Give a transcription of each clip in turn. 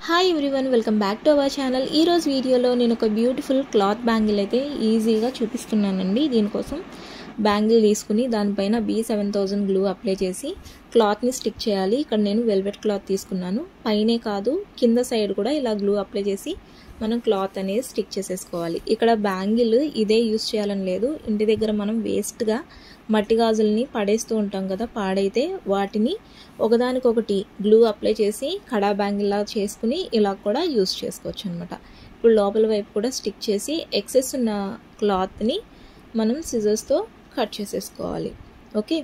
Hi everyone, welcome back to our channel. ఈరోజు వీడియోలో నేను ఒక బ్యూటిఫుల్ క్లాత్ బ్యాంగిల్ అయితే ఈజీగా చూపిస్తున్నానండి. దీనికోసం బ్యాంగిల్ తీసుకుని దానిపైన B7000 గ్లూ అప్లై చేసి క్లాత్ని స్టిక్ చేయాలి. ఇక్కడ నేను వెల్వెట్ క్లాత్ తీసుకున్నాను. పైనే కాదు కింద సైడ్ కూడా ఇలా గ్లూ అప్లై చేసి మనం క్లాత్ అనేది స్టిక్ చేసేసుకోవాలి. ఇక్కడ బ్యాంగిల్ ఇదే యూస్ చేయాలని లేదు. ఇంటి దగ్గర మనం వేస్ట్గా మట్టి గాజుల్ని పడేస్తూ ఉంటాం కదా, పాడైతే వాటిని ఒకదానికొకటి గ్లూ అప్లై చేసి కడా బ్యాంగిల్లా చేసుకుని ఇలా కూడా యూస్ చేసుకోవచ్చు అనమాట. ఇప్పుడు లోపల వైపు కూడా స్టిక్ చేసి ఎక్సెస్ ఉన్న క్లాత్ని మనం సిజర్స్తో కట్ చేసేసుకోవాలి. ఓకే,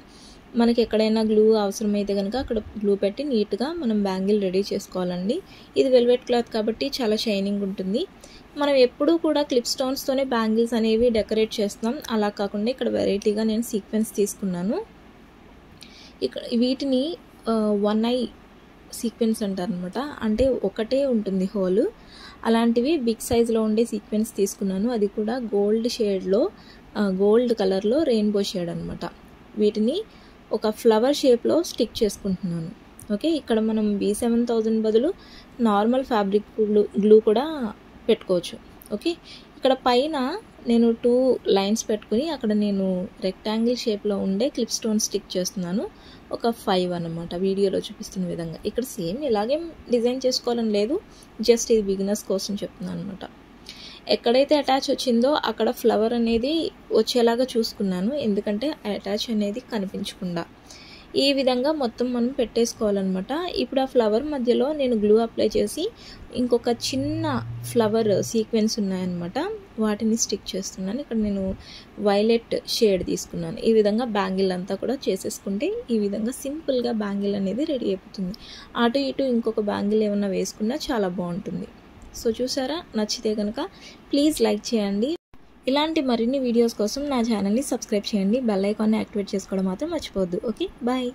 మనకి ఎక్కడైనా గ్లూ అవసరమైతే కనుక అక్కడ గ్లూ పెట్టి నీట్గా మనం బ్యాంగిల్ రెడీ చేసుకోవాలండి. ఇది వెల్వెట్ క్లాత్ కాబట్టి చాలా షైనింగ్ ఉంటుంది. మనం ఎప్పుడూ కూడా క్లిప్ స్టోన్స్తోనే బ్యాంగిల్స్ అనేవి డెకరేట్ చేస్తాం. అలా కాకుండా ఇక్కడ వెరైటీగా నేను సీక్వెన్స్ తీసుకున్నాను. ఇక్కడ వీటిని వన్ ఐ సీక్వెన్స్ అంటారు అనమాట. అంటే ఒకటే ఉంటుంది హోల్. అలాంటివి బిగ్ సైజులో ఉండే సీక్వెన్స్ తీసుకున్నాను. అది కూడా గోల్డ్ షేడ్లో, గోల్డ్ కలర్లో రెయిన్బో షేడ్ అనమాట. వీటిని ఒక ఫ్లవర్ షేప్లో స్టిక్ చేసుకుంటున్నాను. ఓకే, ఇక్కడ మనం B7000 బదులు నార్మల్ ఫ్యాబ్రిక్ గ్లూ కూడా పెట్టుకోవచ్చు. ఓకే, ఇక్కడ పైన నేను 2 లైన్స్ పెట్టుకుని అక్కడ నేను రెక్టాంగిల్ షేప్లో ఉండే క్లిప్ స్టోన్ స్టిక్ చేస్తున్నాను. ఒక 5 అన్నమాట, వీడియోలో చూపిస్తున్న విధంగా. ఇక్కడ సేమ్ ఇలాగే డిజైన్ చేసుకోవాలని లేదు, జస్ట్ ఇది బిగినర్స్ కోసం చెప్తున్నాను అనమాట. ఎక్కడైతే అటాచ్ వచ్చిందో అక్కడ ఫ్లవర్ అనేది వచ్చేలాగా చూసుకున్నాను, ఎందుకంటే అటాచ్ అనేది కనిపించకుండా. ఈ విధంగా మొత్తం మనం పెట్టేసుకోవాలన్నమాట. ఇప్పుడు ఆ ఫ్లవర్ మధ్యలో నేను గ్లూ అప్లై చేసి ఇంకొక చిన్న ఫ్లవర్ సీక్వెన్స్ ఉన్నాయన్నమాట, వాటిని స్టిక్ చేస్తున్నాను. ఇక్కడ నేను వైలెట్ షేడ్ తీసుకున్నాను. ఈ విధంగా బ్యాంగిల్ అంతా కూడా చేసేసుకుంటే ఈ విధంగా సింపుల్గా బ్యాంగిల్ అనేది రెడీ అయిపోతుంది. అటు ఇటు ఇంకొక బ్యాంగిల్ ఏమన్నా వేసుకున్నా చాలా బాగుంటుంది. సో చూసారా, నచ్చితే కనుక ప్లీజ్ లైక్ చేయండి. ఇలాంటి మరిన్ని వీడియోస్ కోసం నా ఛానల్ని సబ్స్క్రైబ్ చేయండి. బెల్ ఐకాన్ని యాక్టివేట్ చేసుకోవడం మాత్రం మర్చిపోవద్దు. Okay, bye.